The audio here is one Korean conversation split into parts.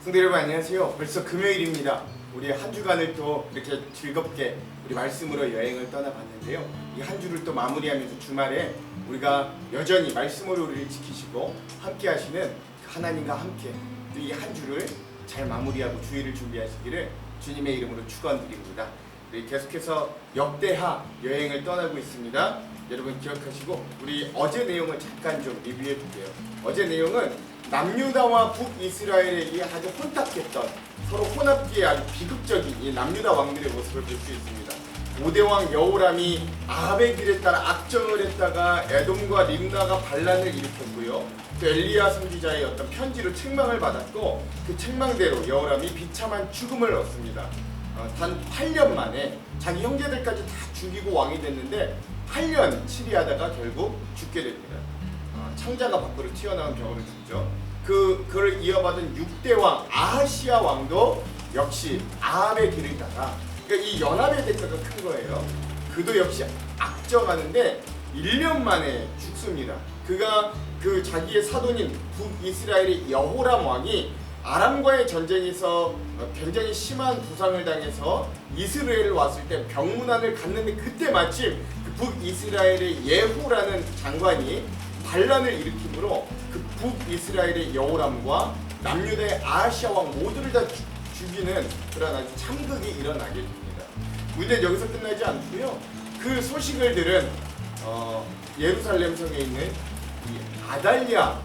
성도 여러분 안녕하세요. 벌써 금요일입니다. 우리 한 주간을 또 이렇게 즐겁게 우리 말씀으로 여행을 떠나봤는데요. 이 한 주를 또 마무리하면서 주말에 우리가 여전히 말씀으로 우리를 지키시고 함께 하시는 하나님과 함께 또 이 한 주를 잘 마무리하고 주일을 준비하시기를 주님의 이름으로 축원드립니다. 우리 계속해서 역대하 여행을 떠나고 있습니다. 여러분 기억하시고 우리 어제 내용을 잠깐 좀 리뷰해 볼게요. 어제 내용은 남유다와 북이스라엘의 이 아주 혼탁했던 서로 혼합기에 아주 비극적인 이 남유다 왕들의 모습을 볼 수 있습니다. 5대왕 여호람이 아합의 길에 따라 악정을 했다가 에돔과 림나가 반란을 일으켰고요. 또 엘리야 선지자의 어떤 편지로 책망을 받았고 그 책망대로 여호람이 비참한 죽음을 얻습니다. 단 8년 만에 자기 형제들까지 다 죽이고 왕이 됐는데 8년 치리하다가 결국 죽게 됩니다. 창자가 밖으로 튀어나온 병으로 죽죠. 그를 이어받은 6대왕 아하시아 왕도 역시 아합의 길을 따라 그러니까 이 연합의 대가가 큰 거예요. 그도 역시 악정하는데 1년 만에 죽습니다. 그가 그 자기의 사돈인 북이스라엘의 여호람 왕이 아람과의 전쟁에서 굉장히 심한 부상을 당해서 이스라엘 왔을 때 병문안을 갔는데 그때 마침 그 북이스라엘의 예후라는 장관이 반란을 일으키므로 그 북이스라엘의 여호람과 남유다의 아하시아 왕 모두를 다 죽이는 그런 아주 참극이 일어나게 됩니다. 문제는 여기서 끝나지 않고요. 그 소식을 들은 예루살렘 성에 있는 이 아달랴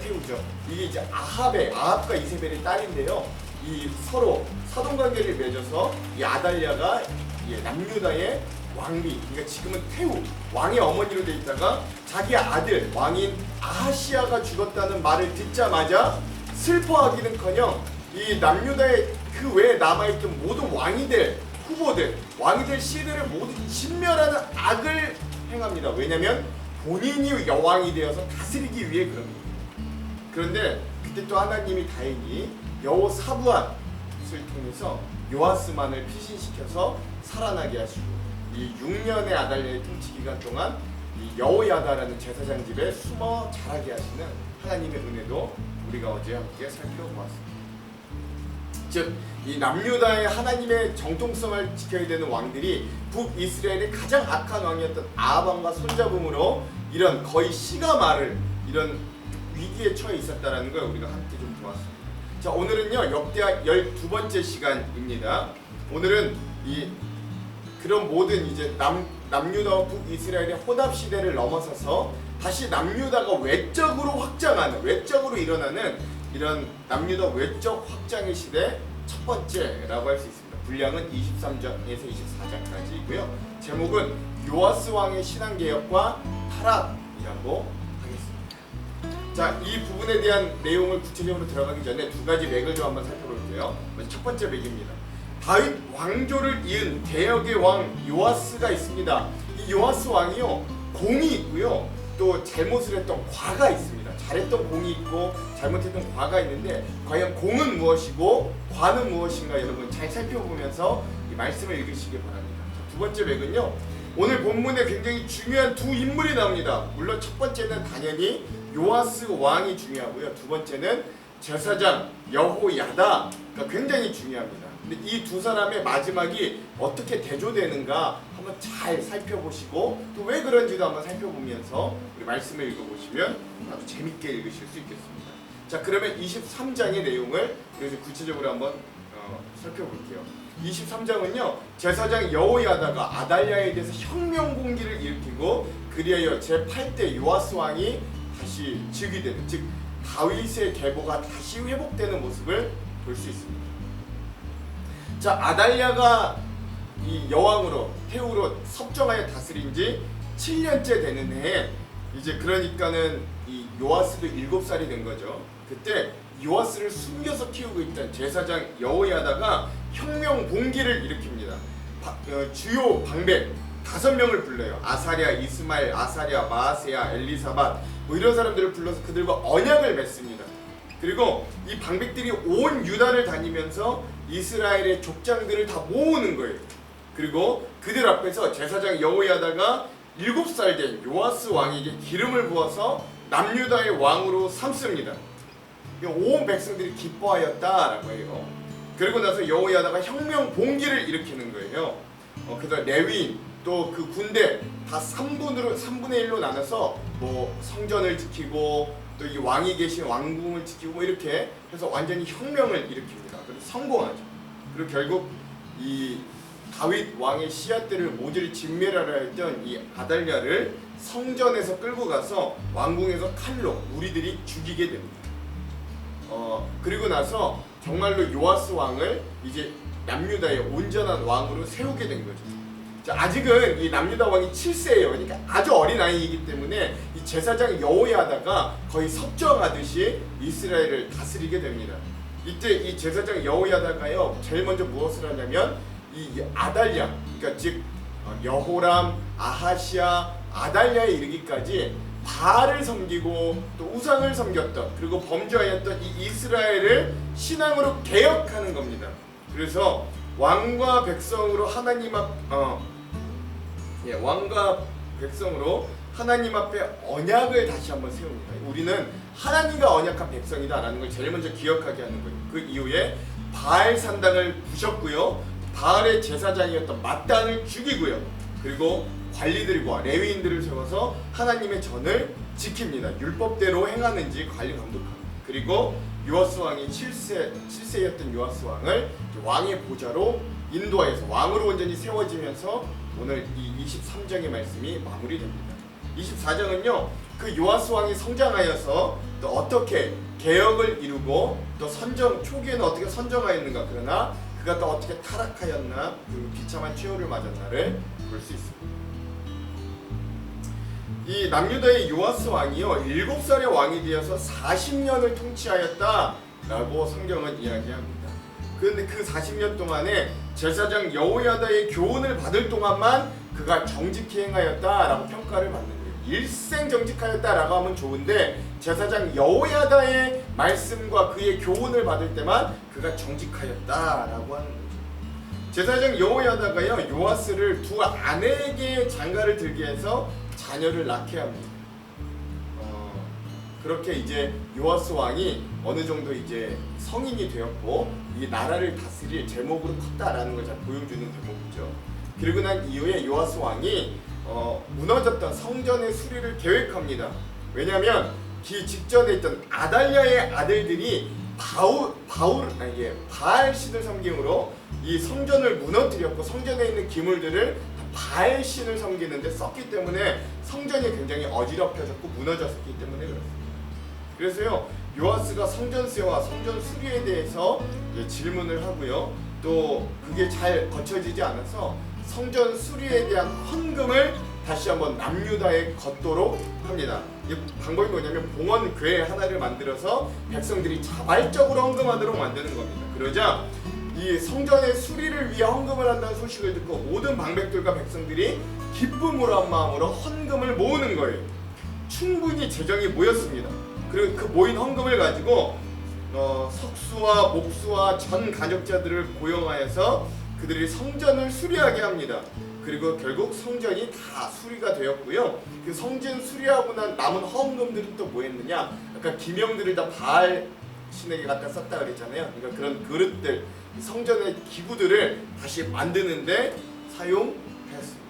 태우죠. 이게 이제 아합과 이세벨의 딸인데요. 이 서로 사돈 관계를 맺어서 이 아달랴가 남유다의 왕비, 그러니까 지금은 태우 왕의 어머니로 돼 있다가 자기 아들 왕인 아하시아가 죽었다는 말을 듣자마자 슬퍼하기는커녕 이 남유다의 그 외에 남아있던 모든 왕이 될 후보들, 왕이 될 시대를 모두 진멸하는 악을 행합니다. 왜냐하면 본인이 여왕이 되어서 다스리기 위해 그런 겁니다. 그런데 그때 또 하나님이 다행히 여호사부앗을 통해서 요아스만을 피신시켜서 살아나게 하시고 이 6년의 아달랴의 통치 기간 동안 이 여호야다라는 제사장 집에 숨어 자라게 하시는 하나님의 은혜도 우리가 어제 함께 살펴보았습니다. 즉, 이 남유다의 하나님의 정통성을 지켜야 되는 왕들이 북이스라엘의 가장 악한 왕이었던 아합 왕과 손잡음으로 이런 거의 씨가 마를 이런 위기에 처해 있었다라는 걸 우리가 함께 좀 보았습니다. 자, 오늘은요 역대하 12번째 시간입니다. 오늘은 이 그런 모든 이제 남유다와 북이스라엘의 혼합 시대를 넘어서서 다시 남유다가 외적으로 일어나는 이런 남유다 외적 확장의 시대 첫 번째라고 할 수 있습니다. 분량은 23장에서 24장까지이고요. 제목은 요아스 왕의 신앙 개혁과 타락이라고 하겠습니다. 자, 이 부분에 대한 내용을 구체적으로 들어가기 전에 두 가지 맥을 좀 한번 살펴볼게요. 먼저 첫 번째 맥입니다. 다윗 왕조를 이은 개혁의 왕 요아스가 있습니다. 이 요아스 왕이요 공이 있고요 또 잘못을 했던 과가 있습니다. 잘했던 공이 있고 잘못했던 과가 있는데 과연 공은 무엇이고 과는 무엇인가 여러분 잘 살펴보면서 이 말씀을 읽으시기 바랍니다. 자, 두 번째 맥은요 오늘 본문에 굉장히 중요한 두 인물이 나옵니다. 물론 첫 번째는 당연히 요아스 왕이 중요하고요. 두 번째는 제사장 여호야다가 굉장히 중요합니다. 근데 이 두 사람의 마지막이 어떻게 대조되는가 한번 잘 살펴보시고 또 왜 그런지도 한번 살펴보면서 우리 말씀을 읽어보시면 아주 재밌게 읽으실 수 있겠습니다. 자, 그러면 23장의 내용을 우리 구체적으로 한번 살펴볼게요. 23장은요 제사장 여호야다가 아달랴에 대해서 혁명 공기를 일으키고 그리하여 제8대 요아스 왕이 다시 즉위되는, 즉 다윗의 계보가 다시 회복되는 모습을 볼 수 있습니다. 자, 아달랴가 이 여왕으로 태우로 섭정하여 다스린 지 7년째 되는 해에 이제 그러니까는 이 요아스도 7살이 된 거죠. 그때 요아스를 숨겨서 키우고 있던 제사장 여호야다가 혁명 봉기를 일으킵니다. 주요 방백 5명을 불러요. 아사랴, 이스마엘, 아사랴, 마아세야, 엘리사밧 뭐 이런 사람들을 불러서 그들과 언약을 맺습니다. 그리고 이 방백들이 온 유다를 다니면서 이스라엘의 족장들을 다 모으는 거예요. 그리고 그들 앞에서 제사장 여호야다가 7살 된 요아스 왕에게 기름을 부어서 남유다의 왕으로 삼습니다. 온 백성들이 기뻐하였다라고 해요. 그리고 나서 여호야다가 혁명 봉기를 일으키는 거예요. 그다음 레위인 또 그 군대 다 3분의 1로 나눠서 뭐 성전을 지키고 또 이 왕이 계신 왕궁을 지키고 뭐 이렇게 해서 완전히 혁명을 일으킵니다. 그래서 성공하죠. 그리고 결국 이 다윗 왕의 씨앗들을 모두를 진멸하려 했던 이 아달랴를 성전에서 끌고 가서 왕궁에서 칼로 무리들이 죽이게 됩니다. 그리고 나서 정말로 요아스 왕을 이제 남유다의 온전한 왕으로 세우게 된 거죠. 자, 아직은 이 남유다 왕이 7세예요. 그러니까 아주 어린 아이이기 때문에 이 제사장 여호야다가 거의 섭정하듯이 이스라엘을 다스리게 됩니다. 이때 이 제사장 여호야다가요 제일 먼저 무엇을 하냐면 이 아달랴, 그러니까 즉 여호람, 아하시아, 아달랴에 이르기까지 바알을 섬기고 또 우상을 섬겼던 그리고 범죄하였던 이 이스라엘을 신앙으로 개혁하는 겁니다. 그래서 왕과 백성으로 왕과 백성으로 하나님 앞에 언약을 다시 한번 세웁니다. 우리는 하나님과 언약한 백성이다라는 걸 제일 먼저 기억하게 하는 거예요. 그 이후에 바알 산당을 부셨고요. 바알의 제사장이었던 맏단을 죽이고요. 그리고 관리들과 레위인들을 세워서 하나님의 전을 지킵니다. 율법대로 행하는지 관리 감독합니다. 그리고 요아스 왕이 7세였던 요아스 왕을 왕의 보좌로 인도하여서 왕으로 온전히 세워지면서 오늘 이 23장의 말씀이 마무리됩니다. 24장은요 그 요아스 왕이 성장하여서 또 어떻게 개혁을 이루고 또 선정 초기에는 어떻게 선정하였는가, 그러나 그가 또 어떻게 타락하였나, 그리고 비참한 최후를 맞았나를 볼 수 있습니다. 이 남유다의 요아스 왕이요 7살의 왕이 되어서 40년을 통치하였다라고 성경은 이야기합니다. 그런데 그 40년 동안에 제사장 여호야다의 교훈을 받을 동안만 그가 정직히 행하였다라고 평가를 받는 거예요. 일생 정직하였다라고 하면 좋은데 제사장 여호야다의 말씀과 그의 교훈을 받을 때만 그가 정직하였다라고 하는 거죠. 제사장 여호야다가요 요아스를 두 아내에게 장가를 들게 해서 자녀를 낳게 합니다. 그렇게 이제 요아스 왕이 어느 정도 이제 성인이 되었고 이 나라를 다스릴 제목으로 컸다라는 걸 잘 보여주는 대목이죠. 그리고 난 이후에 요아스 왕이 무너졌던 성전의 수리를 계획합니다. 왜냐하면 그 직전에 있던 아달랴의 아들들이 바알 신을 섬김으로 이 성전을 무너뜨렸고 성전에 있는 기물들을 바알 신을 섬기는데 썼기 때문에 성전이 굉장히 어지럽혀졌고 무너졌기 때문에 그렇습니다. 그래서요 요아스가 성전세와 성전 수리에 대해서 질문을 하고요, 또 그게 잘 거쳐지지 않아서 성전 수리에 대한 헌금을 다시 한번 남유다에 걷도록 합니다. 이 방법이 뭐냐면 봉헌궤 하나를 만들어서 백성들이 자발적으로 헌금하도록 만드는 겁니다. 그러자 이 성전의 수리를 위해 헌금을 한다는 소식을 듣고 모든 방백들과 백성들이 기쁨으로 한 마음으로 헌금을 모으는 거예요. 충분히 재정이 모였습니다. 그리고 그 모인 헌금을 가지고 석수와 목수와 전 가족자들을 고용하여서 그들이 성전을 수리하게 합니다. 그리고 결국 성전이 다 수리가 되었고요. 그 성전 수리하고 난 남은 헌금들은 또 뭐 했느냐? 아까 기명들을 다 바알 신에게 갖다 썼다 그랬잖아요. 그러니까 그런 그릇들, 성전의 기구들을 다시 만드는데 사용했습니다.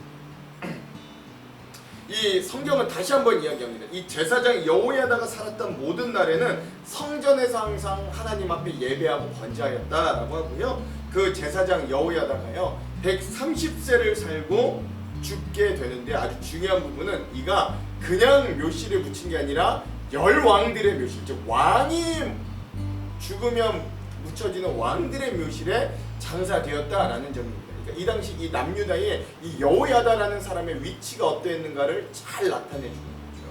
이 성경은 다시 한번 이야기합니다. 이 제사장 여호야다가 살았던 모든 날에는 성전에서 항상 하나님 앞에 예배하고 번제하였다라고 하고요. 그 제사장 여호야다가요 130세를 살고 죽게 되는데 아주 중요한 부분은 이가 그냥 묘실에 묻힌 게 아니라 10왕들의 묘실, 즉 왕이 죽으면 묻혀지는 왕들의 묘실에 장사되었다라는 점입니다. 이 당시 이 남유다의 이 여호야다라는 사람의 위치가 어떠했는가를 잘 나타내주는 거죠.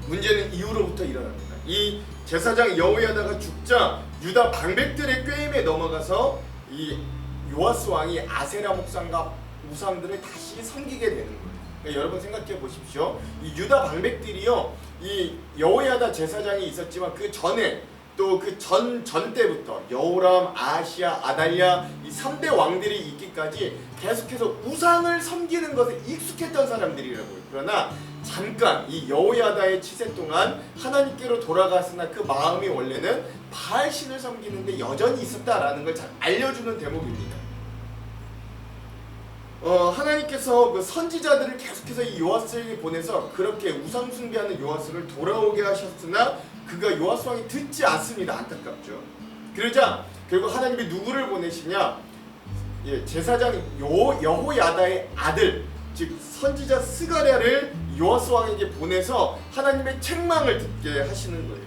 문제는 이후로부터 일어납니다. 이 제사장 여호야다가 죽자 유다 방백들의 꾀임에 넘어가서 이 요아스 왕이 아세라 목상과 우상들을 다시 섬기게 되는 거예요. 그러니까 여러분 생각해 보십시오. 이 유다 방백들이요, 이 여호야다 제사장이 있었지만 그 전에 또 그 전 때부터 여호람, 아하시아, 아달랴 이 3대 왕들이 있기까지 계속해서 우상을 섬기는 것에 익숙했던 사람들이라고요. 그러나 잠깐 이 여호야다의 치세 동안 하나님께로 돌아갔으나 그 마음이 원래는 바알 신을 섬기는데 여전히 있었다라는 걸 잘 알려주는 대목입니다. 하나님께서 그 선지자들을 계속해서 이 요아스에게 보내서 그렇게 우상 숭배하는 요아스를 돌아오게 하셨으나 그가 요아스 왕이 듣지 않습니다. 안타깝죠. 그러자 결국 하나님이 누구를 보내시냐? 제사장 여호야다의 아들, 즉 선지자 스가랴를 요아스 왕에게 보내서 하나님의 책망을 듣게 하시는 거예요.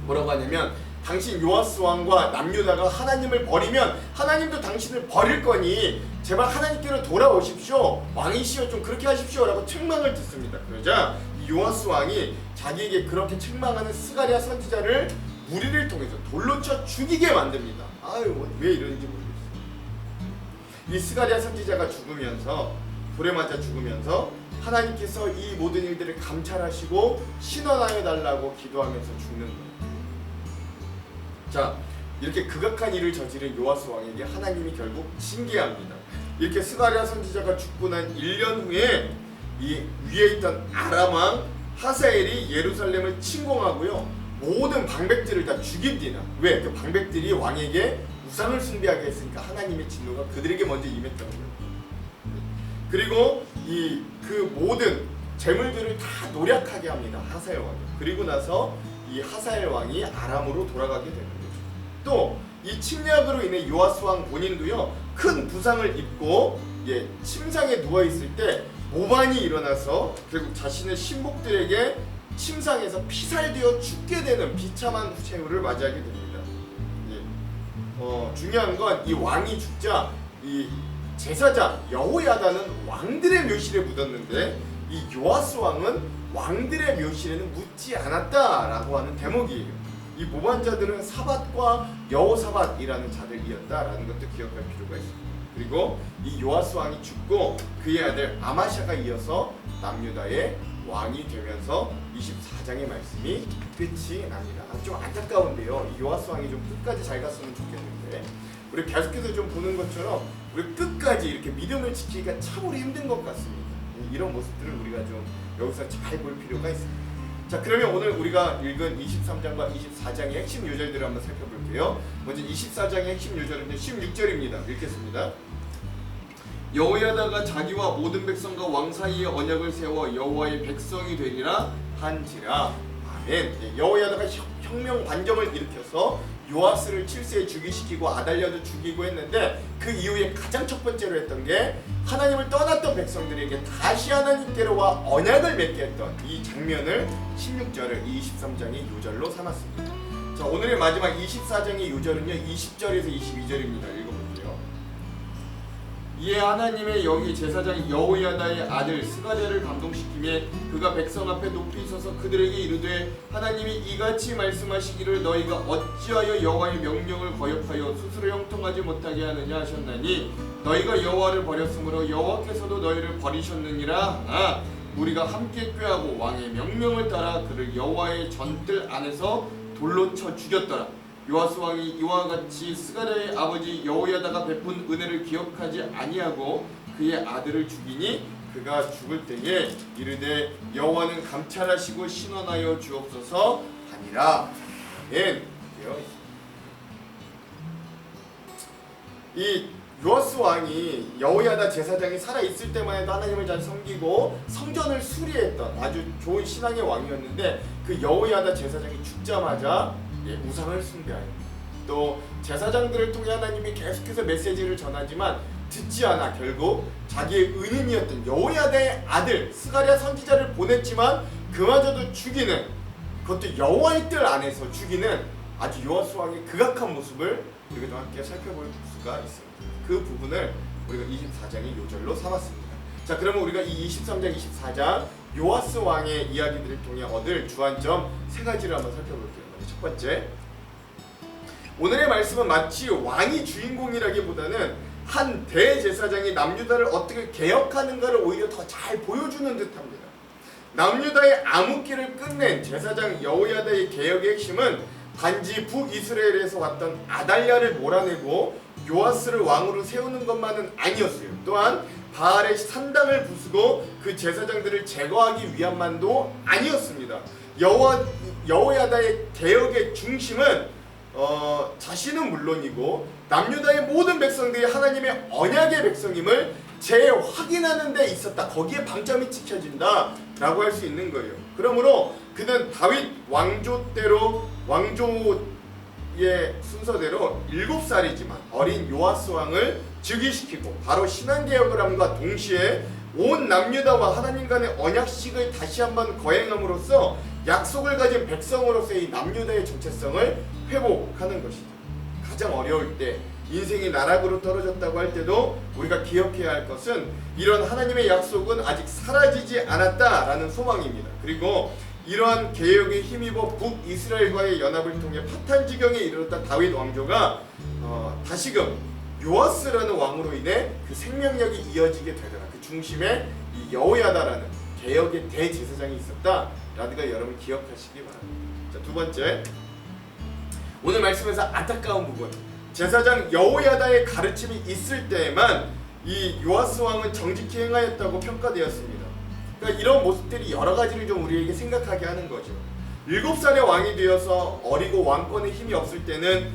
뭐라고 하냐면 당신 요아스 왕과 남유다가 하나님을 버리면 하나님도 당신을 버릴 거니 제발 하나님께로 돌아오십시오. 왕이시여 좀 그렇게 하십시오 라고 책망을 듣습니다. 그러자 요아스 왕이 자기에게 그렇게 책망하는 스가랴 선지자를 무리를 통해서 돌로 쳐 죽이게 만듭니다. 아유, 왜 이러는지 모르겠어요. 이 스가랴 선지자가 죽으면서, 돌에 맞아 죽으면서 하나님께서 이 모든 일들을 감찰하시고 신원하여 달라고 기도하면서 죽는 거예요. 자, 이렇게 극악한 일을 저지른 요아스 왕에게 하나님이 결국 징계합니다. 이렇게 스가랴 선지자가 죽고 난 1년 후에 이 위에 있던 아람 왕 하사엘이 예루살렘을 침공하고요, 모든 방백들을 다 죽입니다. 왜? 그 방백들이 왕에게 우상을 숭배하게 했으니까 하나님의 진노가 그들에게 먼저 임했던 거예요. 그리고 그 모든 재물들을 다 노략하게 합니다. 하사엘 왕이. 그리고 나서 이 하사엘 왕이 아람으로 돌아가게 되는 거죠. 또 이 침략으로 인해 요아스 왕 본인도요 큰 부상을 입고 침상에 누워 있을 때 모반이 일어나서 결국 자신의 신복들에게 침상에서 피살되어 죽게 되는 비참한 최후를 맞이하게 됩니다. 중요한 건 이 왕이 죽자 이 제사장 여호야다는 왕들의 묘실에 묻었는데 이 요아스 왕은 왕들의 묘실에는 묻지 않았다라고 하는 대목이에요. 이 모반자들은 사밧과 여호사밧이라는 자들이었다라는 것도 기억할 필요가 있습니다. 그리고 이 요아스 왕이 죽고 그의 아들 아마샤가 이어서 남유다의 왕이 되면서 24장의 말씀이 끝이 납니다. 좀 안타까운데요. 이 요아스 왕이 좀 끝까지 잘 갔으면 좋겠는데 우리 계속해서 좀 보는 것처럼 우리 끝까지 이렇게 믿음을 지키기가 참으로 힘든 것 같습니다. 이런 모습들을 우리가 좀 여기서 잘 볼 필요가 있습니다. 자, 그러면 오늘 우리가 읽은 23장과 24장의 핵심 요절들을 한번 살펴볼게요. 먼저 24장의 핵심 요절은 16절입니다. 읽겠습니다. 여호야다가 자기와 모든 백성과 왕 사이에 언약을 세워 여호와의 백성이 되리라 한지라. 아멘. 여호야다가 혁명 반정을 일으켜서 요아스를 7세에 즉위시키고 아달랴도 죽이고 했는데 그 이후에 가장 첫 번째로 했던 게 하나님을 떠났던 백성들에게 다시 하나님께로와 언약을 맺게 했던 이 장면을 16절을 23장의 요절로 삼았습니다. 자, 오늘의 마지막 24장의 요절은요 20절에서 22절입니다. 읽어볼게요. 이에 하나님의 영이 제사장 여호야다의 아들 스가랴를 감동시키며 그가 백성 앞에 높이 서서 그들에게 이르되 하나님이 이같이 말씀하시기를 너희가 어찌하여 여호와의 명령을 거역하여 스스로 형통하지 못하게 하느냐 하셨나니 너희가 여호와를 버렸으므로 여호와께서도 너희를 버리셨느니라 하나 우리가 함께 꾀하고 왕의 명령을 따라 그를 여호와의 전뜰 안에서 돌로 쳐 죽였더라. 요아스 왕이 이와 같이 스가랴의 아버지 여호야다가 베푼 은혜를 기억하지 아니하고 그의 아들을 죽이니 그가 죽을 때에 이르되 여호와는 감찰하시고 신원하여 주옵소서 하니라. 아멘. 이 요아스 왕이 여호야다 제사장이 살아 있을 때만 해도 하나님을 잘 섬기고 성전을 수리했던 아주 좋은 신앙의 왕이었는데 그 여호야다 제사장이 죽자마자 우상을 숭배하여 또 제사장들을 통해 하나님이 계속해서 메시지를 전하지만 듣지 않아 결국 자기의 은인이었던 여호야다의 아들 스가랴 선지자를 보냈지만 그마저도 죽이는, 그것도 여호와의 뜰 안에서 죽이는 아주 요아스 왕의 극악한 모습을 우리가 좀 함께 살펴볼 수가 있습니다. 그 부분을 우리가 24장의 요절로 삼았습니다. 자, 그러면 우리가 이 23장, 24장 요아스 왕의 이야기들을 통해 얻을 주안점 세 가지를 한번 살펴볼게요. 첫 번째, 오늘의 말씀은 마치 왕이 주인공이라기보다는 한 대제사장이 남유다를 어떻게 개혁하는가를 오히려 더 잘 보여주는 듯합니다. 남유다의 암흑기를 끝낸 제사장 여호야다의 개혁의 핵심은 단지 북이스라엘에서 왔던 아달랴를 몰아내고 요아스를 왕으로 세우는 것만은 아니었어요. 또한 바알의 산당을 부수고 그 제사장들을 제거하기 위함만도 아니었습니다. 여호야다의 개혁의 중심은 자신은 물론이고 남유다의 모든 백성들이 하나님의 언약의 백성임을 재확인하는 데 있었다. 거기에 방점이 찍혀진다 라고 할 수 있는 거예요. 그러므로 그는 다윗 왕조의 순서대로 7살이지만 어린 요아스 왕을 즉위시키고 바로 신앙개혁을 함과 동시에 온 남유다와 하나님 간의 언약식을 다시 한번 거행함으로써 약속을 가진 백성으로서의 이 남유다의 정체성을 회복하는 것이죠. 가장 어려울 때, 인생이 나락으로 떨어졌다고 할 때도 우리가 기억해야 할 것은 이런 하나님의 약속은 아직 사라지지 않았다라는 소망입니다. 그리고 이러한 개혁에 힘입어 북이스라엘과의 연합을 통해 파탄지경에 이르렀던 다윗 왕조가 다시금 요아스라는 왕으로 인해 그 생명력이 이어지게 되더라. 그 중심에 이 여호야다라는 개혁의 대제사장이 있었다라는 걸 여러분 기억하시기 바랍니다. 자, 두 번째, 오늘 말씀에서 안타까운 부분, 제사장 여호야다의 가르침이 있을 때에만 이 요아스 왕은 정직히 행하였다고 평가되었습니다. 그러니까 이런 모습들이 여러 가지를 좀 우리에게 생각하게 하는 거죠. 7살의 왕이 되어서 어리고 왕권의 힘이 없을 때는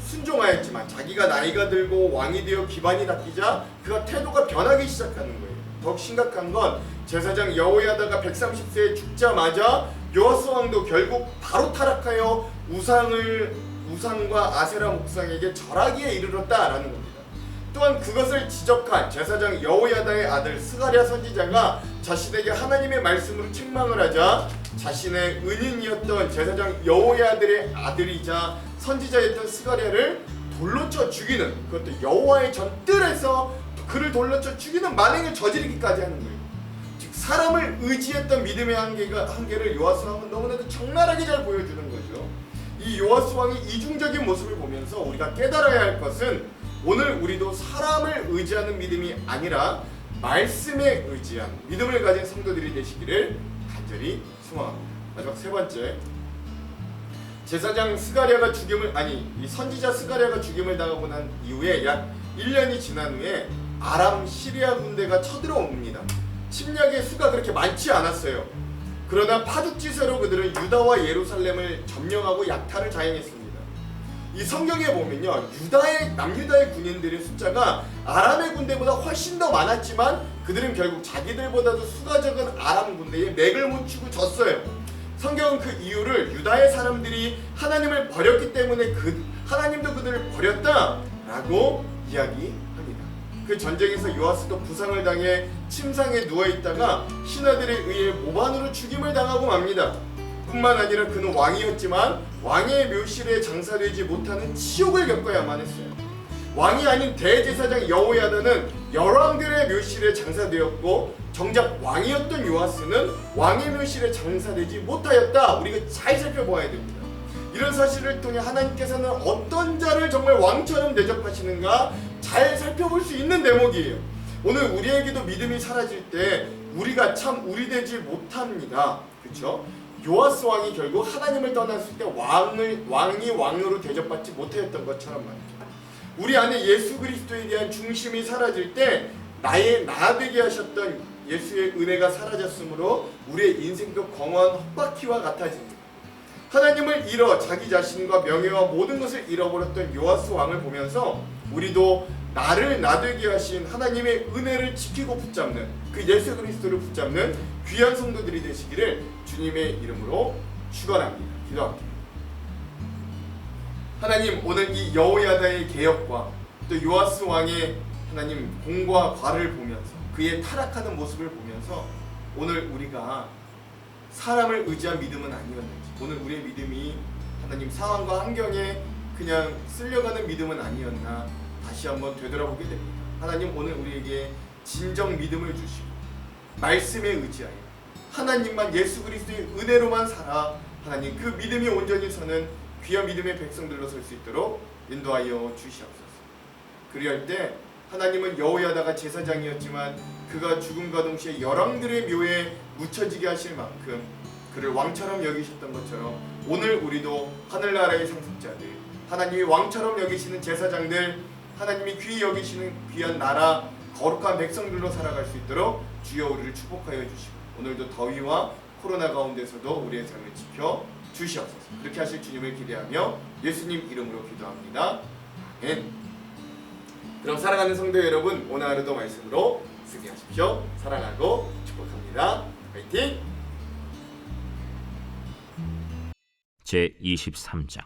순종하였지만 자기가 나이가 들고 왕이 되어 기반이 닦이자 그가 태도가 변하기 시작하는 거예요. 더욱 심각한 건 제사장 여호야다가 130세에 죽자마자 요아스 왕도 결국 바로 타락하여 우상과 아세라 목상에게 절하기에 이르렀다라는 겁니다. 또한 그것을 지적한 제사장 여호야다의 아들 스가랴 선지자가 자신에게 하나님의 말씀으로 책망을 하자 자신의 은인이었던 제사장 여호야들의 아들이자 선지자였던 스가랴를 돌로 쳐 죽이는, 그것도 여호와의 전뜰에서 그를 돌로 쳐 죽이는 만행을 저지르기까지 하는 거예요. 즉 사람을 의지했던 믿음의 한계를 요아스 왕은 너무나도 적나라하게 잘 보여주는 거죠. 이 요아스 왕의 이중적인 모습을 보면서 우리가 깨달아야 할 것은 오늘 우리도 사람을 의지하는 믿음이 아니라 말씀에 의지한 믿음을 가진 성도들이 되시기를 간절히 소망합니다. 마지막 세 번째, 제사장 스가랴가 이 선지자 스가랴가 죽임을 당하고 난 이후에 약 1년이 지난 후에 아람 시리아 군대가 쳐들어옵니다. 침략의 수가 그렇게 많지 않았어요. 그러나 파죽지세로 그들은 유다와 예루살렘을 점령하고 약탈을 자행했습니다. 이 성경에 보면요, 남유다의 군인들의 숫자가 아람의 군대보다 훨씬 더 많았지만 그들은 결국 자기들보다도 수가 적은 아람 군대에 맥을 못 추고 졌어요. 성경은 그 이유를 유다의 사람들이 하나님을 버렸기 때문에 하나님도 그들을 버렸다라고 이야기합니다. 그 전쟁에서 요아스도 부상을 당해 침상에 누워있다가 신하들에 의해 모반으로 죽임을 당하고 맙니다. 뿐만 아니라 그는 왕이었지만 왕의 묘실에 장사되지 못하는 치욕을 겪어야만 했어요. 왕이 아닌 대제사장 여호야다는 열왕들의 묘실에 장사되었고 정작 왕이었던 요아스는 왕의 묘실에 장사되지 못하였다. 우리가 잘 살펴보아야 됩니다. 이런 사실을 통해 하나님께서는 어떤 자를 정말 왕처럼 대접하시는가 잘 살펴볼 수 있는 대목이에요. 오늘 우리에게도 믿음이 사라질 때 우리가 참 우리 되지 못합니다. 그렇죠? 요아스 왕이 결국 하나님을 떠났을 때 왕이 왕으로 대접받지 못하였던 것처럼 말이죠. 우리 안에 예수 그리스도에 대한 중심이 사라질 때 나의 나 되게 하셨던 예수의 은혜가 사라졌으므로 우리의 인생도 공허한 헛바퀴와 같아집니다. 하나님을 잃어 자기 자신과 명예와 모든 것을 잃어버렸던 요아스 왕을 보면서 우리도 나를 나되게 하신 하나님의 은혜를 지키고 붙잡는 그 예수 그리스도를 붙잡는 귀한 성도들이 되시기를 주님의 이름으로 축원합니다. 기도합니다. 하나님, 오늘 이 여호야다의 개혁과 또 요아스 왕의 하나님 공과 과를 보면서 그의 타락하는 모습을 보면서 오늘 우리가 사람을 의지한 믿음은 아니었는지, 오늘 우리의 믿음이 하나님 상황과 환경에 그냥 쓸려가는 믿음은 아니었나 다시 한번 되돌아보게 됩니다. 하나님, 오늘 우리에게 진정 믿음을 주시고 말씀에 의지하여 하나님만 예수 그리스도의 은혜로만 살아 하나님 그 믿음이 온전히 서는 귀한 믿음의 백성들로 설 수 있도록 인도하여 주시옵소서. 그리할 때 하나님은 여호야다가 제사장이었지만 그가 죽음과 동시에 열왕들의 묘에 묻혀지게 하실 만큼 그를 왕처럼 여기셨던 것처럼 오늘 우리도 하늘나라의 상속자들, 하나님이 왕처럼 여기시는 제사장들, 하나님이 귀히 여기시는 귀한 나라 거룩한 백성들로 살아갈 수 있도록 주여 우리를 축복하여 주시고 오늘도 더위와 코로나 가운데서도 우리의 삶을 지켜 주시옵소서. 그렇게 하실 주님을 기대하며 예수님 이름으로 기도합니다. 아멘. 그럼 사랑하는 성도 여러분, 오늘 하루도 말씀으로 승리하십시오. 사랑하고 축복합니다. 화이팅! 제23장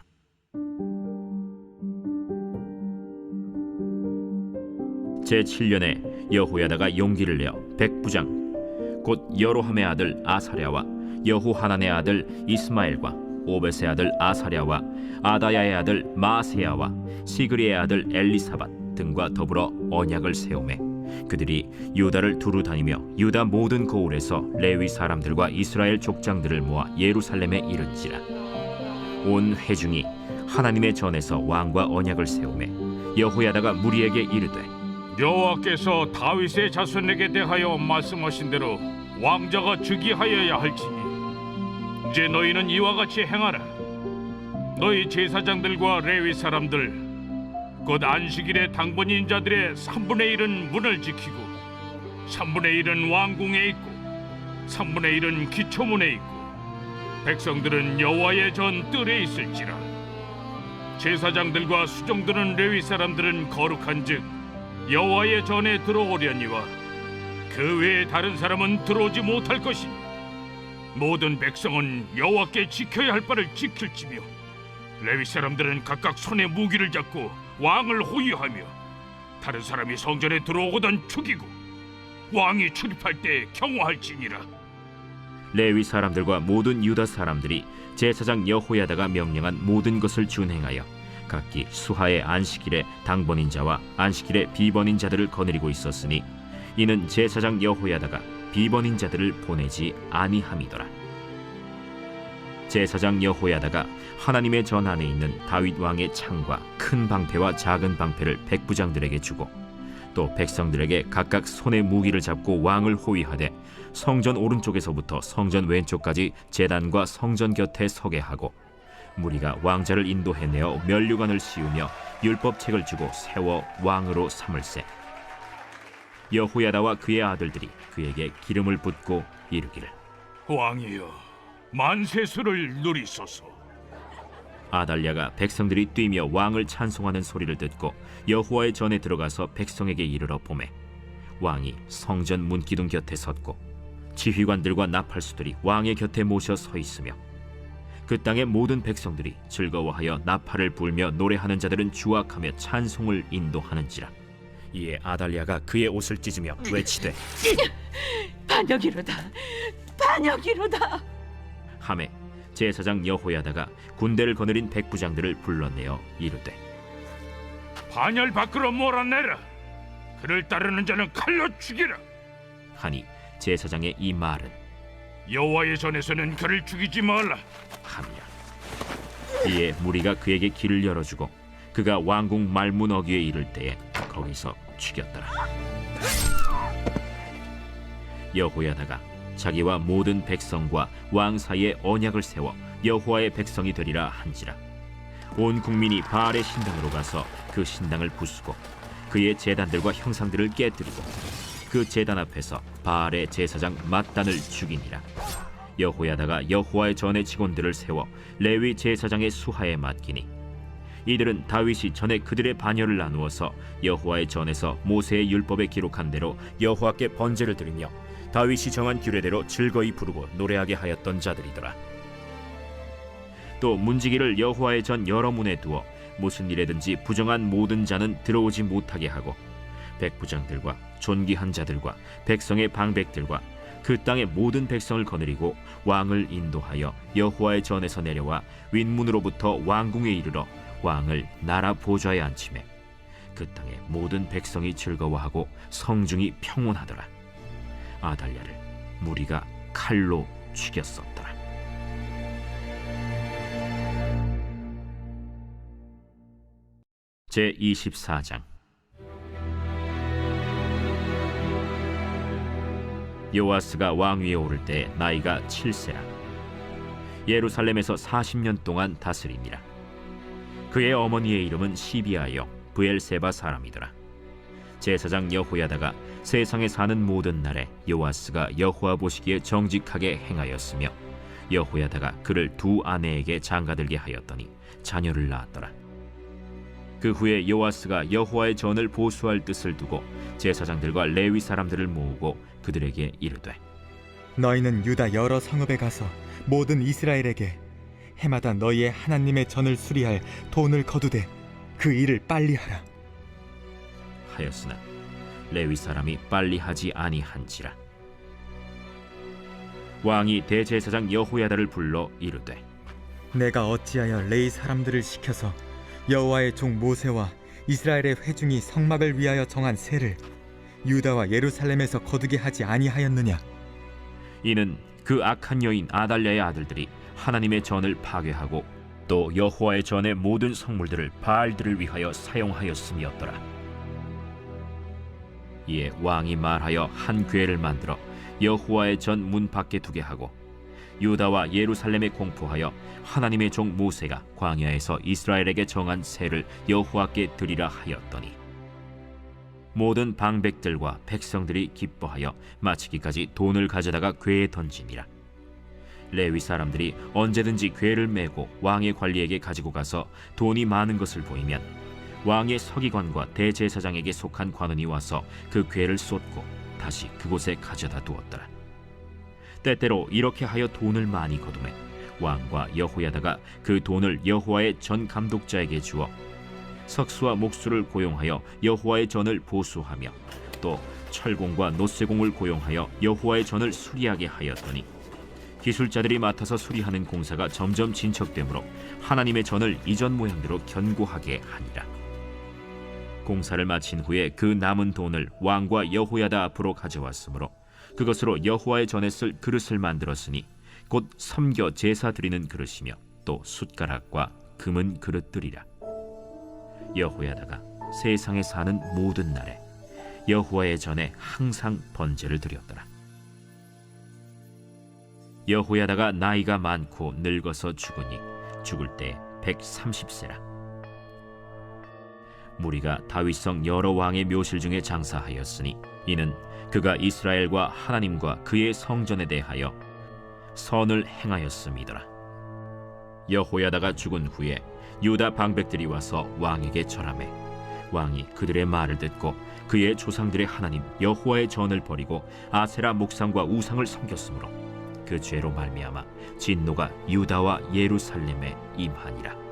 제7년에 여호야다가 용기를 내어 백부장 곧 여로함의 아들 아사랴와 여호하난의 아들 이스마엘과 오벳의 아들 아사랴와 아다야의 아들 마세야와 시그리의 아들 엘리사밧 등과 더불어 언약을 세우매 그들이 유다를 두루 다니며 유다 모든 고을에서 레위 사람들과 이스라엘 족장들을 모아 예루살렘에 이른지라. 온 회중이 하나님의 전에서 왕과 언약을 세우매 여호야다가 무리에게 이르되 여호와께서 다윗의 자손에게 대하여 말씀하신 대로 왕자가 즉위하여야 할지니 이제 너희는 이와 같이 행하라. 너희 제사장들과 레위 사람들 곧 안식일에 당번인 자들의 3분의 1은 문을 지키고 3분의 1은 왕궁에 있고 3분의 1은 기초문에 있고 백성들은 여호와의 전 뜰에 있을지라. 제사장들과 수종드는 레위 사람들은 거룩한즉 여호와의 전에 들어오려니와 그 외에 다른 사람은 들어오지 못할 것이니 모든 백성은 여호와께 지켜야 할 바를 지킬지며 레위 사람들은 각각 손에 무기를 잡고 왕을 호위하며 다른 사람이 성전에 들어오거든 죽이고 왕이 출입할 때 경호할지니라. 레위 사람들과 모든 유다 사람들이 제사장 여호야다가 명령한 모든 것을 준행하여 각기 수하의 안식일에 당번인 자와 안식일에 비번인 자들을 거느리고 있었으니 이는 제사장 여호야다가 비번인 자들을 보내지 아니함이더라. 제사장 여호야다가 하나님의 전 안에 있는 다윗 왕의 창과 큰 방패와 작은 방패를 백부장들에게 주고 또 백성들에게 각각 손에 무기를 잡고 왕을 호위하되 성전 오른쪽에서부터 성전 왼쪽까지 제단과 성전 곁에 서게 하고 무리가 왕자를 인도해내어 면류관을 씌우며 율법책을 주고 세워 왕으로 삼을세. 여호야다와 그의 아들들이 그에게 기름을 붓고 이르기를 왕이여 만세수를 누리소서. 아달랴가 백성들이 뛰며 왕을 찬송하는 소리를 듣고 여호와의 전에 들어가서 백성에게 이르러 보매 왕이 성전 문기둥 곁에 섰고 지휘관들과 나팔수들이 왕의 곁에 모셔 서 있으며 그 땅의 모든 백성들이 즐거워하여 나팔을 불며 노래하는 자들은 주악하며 찬송을 인도하는지라. 이에 아달랴가 그의 옷을 찢으며 외치되 반역이로다, 반역이로다. 하매 제사장 여호야다가 군대를 거느린 백부장들을 불러내어 이르되 반열 밖으로 몰아내라. 그를 따르는 자는 칼로 죽이라. 하니 제사장의 이 말은 여호와의 전에서는 그를 죽이지 말라 함이라. 이에 무리가 그에게 길을 열어주고 그가 왕궁 말문 어귀에 이를 때에 거기서 죽였더라. 여호야다가 자기와 모든 백성과 왕 사이에 언약을 세워 여호와의 백성이 되리라 한지라. 온 국민이 바알의 신당으로 가서 그 신당을 부수고 그의 제단들과 형상들을 깨뜨리고 그 제단 앞에서 바알의 제사장 맏단을 죽이니라. 여호야다가 여호와의 전의 직원들을 세워 레위 제사장의 수하에 맡기니 이들은 다윗이 전에 그들의 반열을 나누어서 여호와의 전에서 모세의 율법에 기록한 대로 여호와께 번제를 드리며 다윗이 정한 규례대로 즐거이 부르고 노래하게 하였던 자들이더라. 또 문지기를 여호와의 전 여러 문에 두어 무슨 일에든지 부정한 모든 자는 들어오지 못하게 하고 백부장들과 존귀한 자들과 백성의 방백들과 그 땅의 모든 백성을 거느리고 왕을 인도하여 여호와의 전에서 내려와 윗문으로부터 왕궁에 이르러 왕을 나라 보좌에 앉히매 그 땅의 모든 백성이 즐거워하고 성중이 평온하더라. 아달랴를 무리가 칼로 죽였었더라. 제24장. 요아스가 왕위에 오를 때 나이가 7세라. 예루살렘에서 40년 동안 다스리니라. 그의 어머니의 이름은 시비아여 브엘세바 사람이더라. 제사장 여호야다가 세상에 사는 모든 날에 요아스가 여호와 보시기에 정직하게 행하였으며 여호야다가 그를 두 아내에게 장가들게 하였더니 자녀를 낳았더라. 그 후에 요아스가 여호와의 전을 보수할 뜻을 두고 제사장들과 레위 사람들을 모으고 그들에게 이르되 너희는 유다 여러 성읍에 가서 모든 이스라엘에게 해마다 너희의 하나님의 전을 수리할 돈을 거두되 그 일을 빨리 하라. 하였으나 레위 사람이 빨리 하지 아니한지라. 왕이 대제사장 여호야다를 불러 이르되 내가 어찌하여 레위 사람들을 시켜서 여호와의 종 모세와 이스라엘의 회중이 성막을 위하여 정한 세를 유다와 예루살렘에서 거두게 하지 아니하였느냐? 이는 그 악한 여인 아달랴의 아들들이 하나님의 전을 파괴하고 또 여호와의 전의 모든 성물들을 바알들을 위하여 사용하였음이었더라. 이에 왕이 말하여 한 궤를 만들어 여호와의 전 문 밖에 두게 하고 유다와 예루살렘에 공포하여 하나님의 종 모세가 광야에서 이스라엘에게 정한 세를 여호와께 드리라 하였더니 모든 방백들과 백성들이 기뻐하여 마치기까지 돈을 가져다가 궤에 던지니라. 레위 사람들이 언제든지 궤를 메고 왕의 관리에게 가지고 가서 돈이 많은 것을 보이면 왕의 서기관과 대제사장에게 속한 관원이 와서 그 궤를 쏟고 다시 그곳에 가져다 두었더라. 때때로 이렇게 하여 돈을 많이 거두매 왕과 여호야다가 그 돈을 여호와의 전 감독자에게 주어 석수와 목수를 고용하여 여호와의 전을 보수하며 또 철공과 노쇠공을 고용하여 여호와의 전을 수리하게 하였더니 기술자들이 맡아서 수리하는 공사가 점점 진척되므로 하나님의 전을 이전 모양대로 견고하게 하니라. 공사를 마친 후에 그 남은 돈을 왕과 여호야다 앞으로 가져왔으므로 그것으로 여호와의 전에 쓸 그릇을 만들었으니 곧 섬겨 제사 드리는 그릇이며 또 숟가락과 금은 그릇들이라. 여호야다가 세상에 사는 모든 날에 여호와의 전에 항상 번제를 드렸더라. 여호야다가 나이가 많고 늙어서 죽으니 죽을 때 130세라. 무리가 다윗성 여러 왕의 묘실 중에 장사하였으니 이는 그가 이스라엘과 하나님과 그의 성전에 대하여 선을 행하였음이더라. 여호야다가 죽은 후에 유다 방백들이 와서 왕에게 절하매 왕이 그들의 말을 듣고 그의 조상들의 하나님 여호와의 전을 버리고 아세라 목상과 우상을 섬겼으므로 그 죄로 말미암아 진노가 유다와 예루살렘에 임하니라.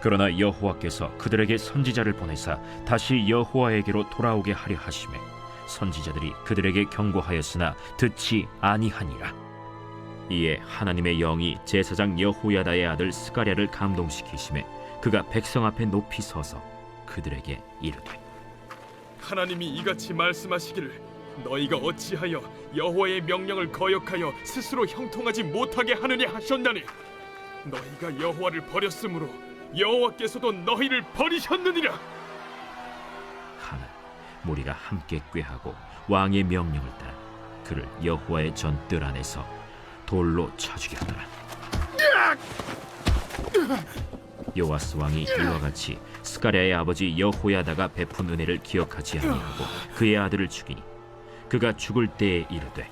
그러나 여호와께서 그들에게 선지자를 보내사 다시 여호와에게로 돌아오게 하려 하시매 선지자들이 그들에게 경고하였으나 듣지 아니하니라. 이에 하나님의 영이 제사장 여호야다의 아들 스가랴를 감동시키시매 그가 백성 앞에 높이 서서 그들에게 이르되 하나님이 이같이 말씀하시기를 너희가 어찌하여 여호와의 명령을 거역하여 스스로 형통하지 못하게 하느냐 하셨나니 너희가 여호와를 버렸으므로 여호와께서도 너희를 버리셨느니라. 하나 무리가 함께 꾀하고 왕의 명령을 따라 그를 여호와의 전 뜰 안에서 돌로 쳐 죽였더라. 요아스 왕이 이와 같이 스가랴의 아버지 여호야다가 베푼 은혜를 기억하지 아니하고 그의 아들을 죽이니 그가 죽을 때에 이르되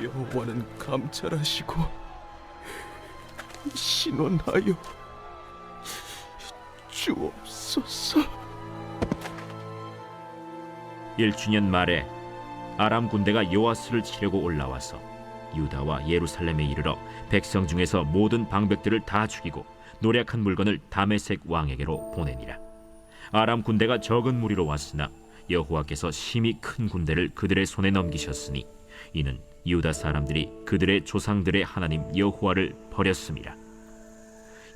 여호와는 감찰하시고 신원하여 주옵소서. 1주년 말에 아람 군대가 요아스를 치려고 올라와서 유다와 예루살렘에 이르러 백성 중에서 모든 방백들을 다 죽이고 노략한 물건을 다메섹 왕에게로 보내니라. 아람 군대가 적은 무리로 왔으나 여호와께서 심히 큰 군대를 그들의 손에 넘기셨으니 이는 유다 사람들이 그들의 조상들의 하나님 여호와를 버렸음이라.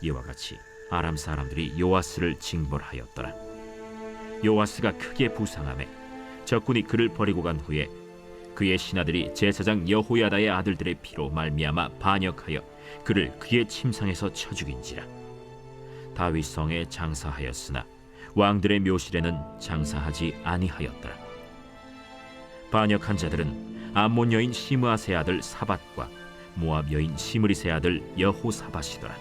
이와 같이 아람 사람들이 요아스를 징벌하였더라. 요아스가 크게 부상하매 적군이 그를 버리고 간 후에 그의 신하들이 제사장 여호야다의 아들들의 피로 말미암아 반역하여 그를 그의 침상에서 쳐 죽인지라. 다윗 성에 장사하였으나 왕들의 묘실에는 장사하지 아니하였더라. 반역한 자들은 암몬 여인 시므아세 아들 사밧과 모압 여인 시므리세 아들 여호사밧이더라.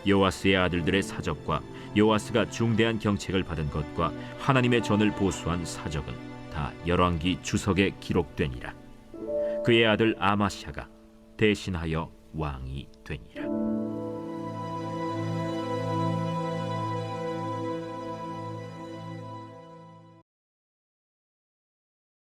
요아스의 아들들의 사적과 요아스가 중대한 경책을 받은 것과 하나님의 전을 보수한 사적은 다 열왕기 주석에 기록되니라. 그의 아들 아마샤가 대신하여 왕이 되니라.